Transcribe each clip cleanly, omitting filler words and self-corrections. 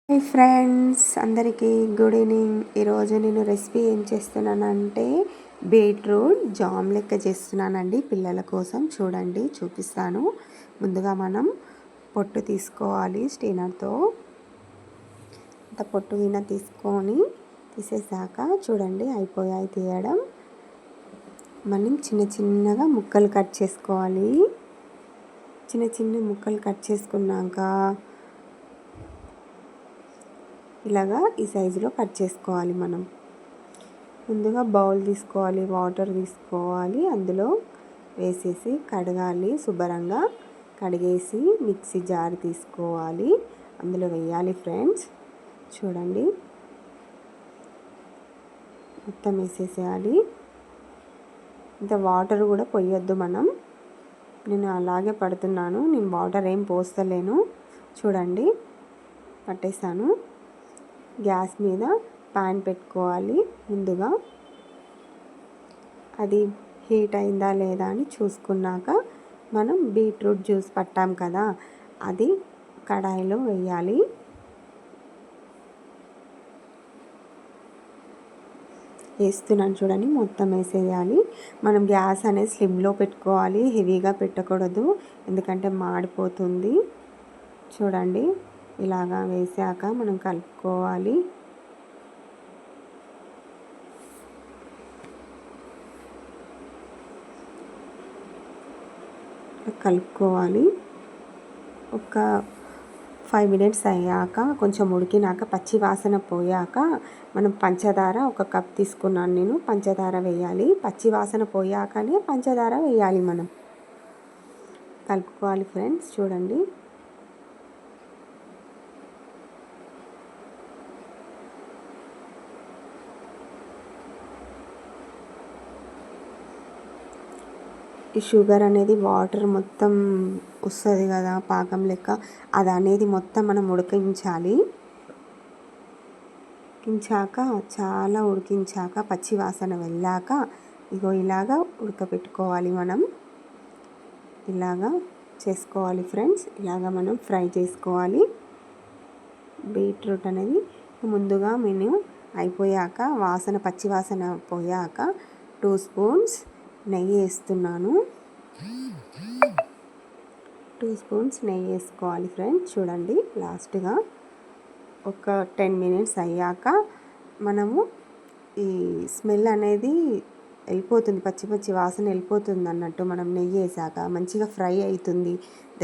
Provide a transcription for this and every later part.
Hi friends, అందరికీ good evening. ఈరోజు నేను రెసిపీ ఏం చేస్తున్నానంటే బీట్రూట్ జామ్ లెక్క చేస్తున్నానండి పిల్లల కోసం. చూడండి, చూపిస్తాను. ముందుగా మనం పొట్టు తీసుకోవాలి స్టీనర్తో. అంత పొట్టు విన తీసేసాక చూడండి అయిపోయాయి తీయడం. మనం చిన్న చిన్నగా ముక్కలు కట్ చేసుకోవాలి. చిన్న చిన్న ముక్కలు కట్ చేసుకున్నాక ఇలాగా ఈ సైజులో కట్ చేసుకోవాలి. మనం ముందుగా బౌల్ తీసుకోవాలి, వాటర్ తీసుకోవాలి, అందులో వేసేసి కడగాలి. శుభ్రంగా కడిగేసి మిక్సీ జార్ తీసుకోవాలి, అందులో వేయాలి. ఫ్రెండ్స్ చూడండి, మొత్తం వేసేసేయాలి. ఇంత వాటర్ కూడా పోయొద్దు మనం. నేను అలాగే పడుతున్నాను, నేను వాటర్ ఏం పోస్తలేను. చూడండి, పట్టేసాను. గ్యాస్ మీద ప్యాన్ పెట్టుకోవాలి. ముందుగా అది హీట్ అయిందా లేదా అని చూసుకున్నాక మనం బీట్రూట్ జ్యూస్ పట్టాం కదా, అది కడాయిలో వేయాలి. వేస్తున్నాను చూడండి, మొత్తం వేసేయాలి. మనం గ్యాస్ అనేది స్లిమ్లో పెట్టుకోవాలి, హెవీగా పెట్టకూడదు, ఎందుకంటే మాడిపోతుంది. చూడండి, ఇలాగా వేసాక మనం కలుపుకోవాలి. ఒక 5 మినిట్స్ అయ్యాక, కొంచెం ఉడికినాక, పచ్చి వాసన పోయాక మనం పంచదార 1 కప్ తీసుకున్నాను నేను. పంచదార వేయాలి. పచ్చి వాసన పోయాకనే పంచదార వేయాలి. మనం కలుపుకోవాలి. ఫ్రెండ్స్ చూడండి, ఈ షుగర్ అనేది వాటర్ మొత్తం వస్తుంది కదా పాకం లెక్క, అది అనేది మొత్తం మనం ఉడికించాలి. చాలా ఉడికించాక పచ్చి వాసన వెళ్ళాక ఇగో ఇలాగా ఉడకపెట్టుకోవాలి. మనం ఇలాగా చేసుకోవాలి. ఫ్రెండ్స్ ఇలాగా మనం ఫ్రై చేసుకోవాలి. బీట్రూట్ అనేది ముందుగా నేను అయిపోయాక పచ్చి వాసన పోయాక 2 స్పూన్స్ నెయ్యి వేస్తున్నాను. 2 స్పూన్స్ నెయ్యి వేసుకోవాలి. ఫ్రెండ్స్ చూడండి, లాస్ట్గా ఒక 10 మినిట్స్ అయ్యాక మనము ఈ స్మెల్ అనేది వెళ్ళిపోతుంది, పచ్చి వాసన వెళ్ళిపోతుంది అన్నట్టు. మనం నెయ్యి వేసాక మంచిగా ఫ్రై అవుతుంది,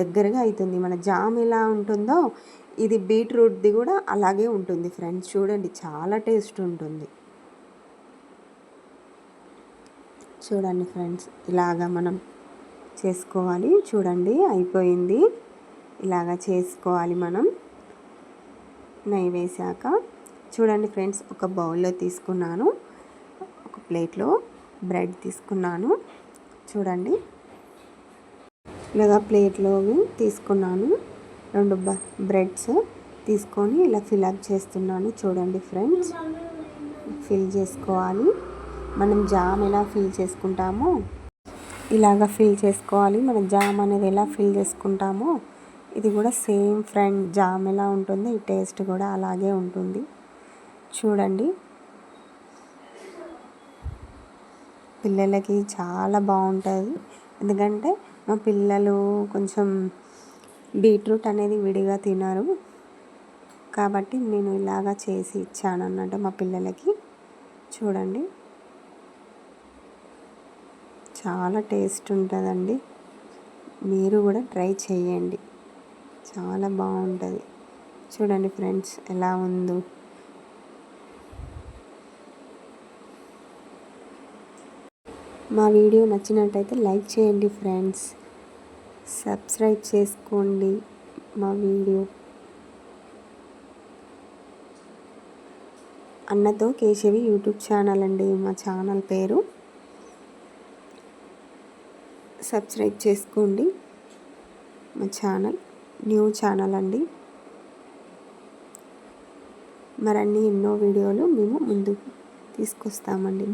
దగ్గరగా అవుతుంది. మన జామ్ ఎలా ఉంటుందో ఇది బీట్రూట్ది కూడా అలాగే ఉంటుంది. ఫ్రెండ్స్ చూడండి, చాలా టేస్ట్ ఉంటుంది. చూడండి ఫ్రెండ్స్, ఇలాగా మనం చేసుకోవాలి. చూడండి అయిపోయింది. ఇలాగా చేసుకోవాలి మనం నెయ్యి వేసాక. చూడండి ఫ్రెండ్స్, ఒక బౌల్లో తీసుకున్నాను, ఒక ప్లేట్లో బ్రెడ్ తీసుకున్నాను. చూడండి, ఇలాగా ప్లేట్లో తీసుకున్నాను. 2 బ్రెడ్స్ తీసుకొని ఇలా ఫిల్అప్ చేస్తున్నాను. చూడండి ఫ్రెండ్స్, ఫిల్ చేసుకోవాలి. మనం జామ్ ఎలా ఫిల్ చేసుకుంటామో ఇలాగా ఫిల్ చేసుకోవాలి. మనం జామ్ అనేది ఎలా ఫిల్ చేసుకుంటామో ఇది కూడా సేమ్ ఫ్రెండ్, జామ్ ఎలా ఉంటుందో ఈ టేస్ట్ కూడా అలాగే ఉంటుంది. చూడండి, పిల్లలకి చాలా బాగుంటుంది. ఎందుకంటే మా పిల్లలు కొంచెం బీట్రూట్ అనేది విడిగా తినరు, కాబట్టి నేను ఇలాగా చేసి ఇచ్చాను అన్నట్టు మా పిల్లలకి. చూడండి, చాలా టేస్ట్ ఉంటుందండి. మీరు కూడా ట్రై చేయండి, చాలా బాగుంటుంది. చూడండి ఫ్రెండ్స్ ఎలా ఉందో. మా వీడియో నచ్చినట్టయితే లైక్ చేయండి ఫ్రెండ్స్, సబ్స్క్రైబ్ చేసుకోండి మా వీడియో. అన్నతో కేశవి యూట్యూబ్ ఛానల్ అండి మా ఛానల్ పేరు. సబ్స్క్రైబ్ చేసుకోండి. మా ఛానల్ న్యూ ఛానల్ అండి. మరన్నీ ఎన్నో వీడియోలు మేము ముందుకు తీసుకొస్తామండి.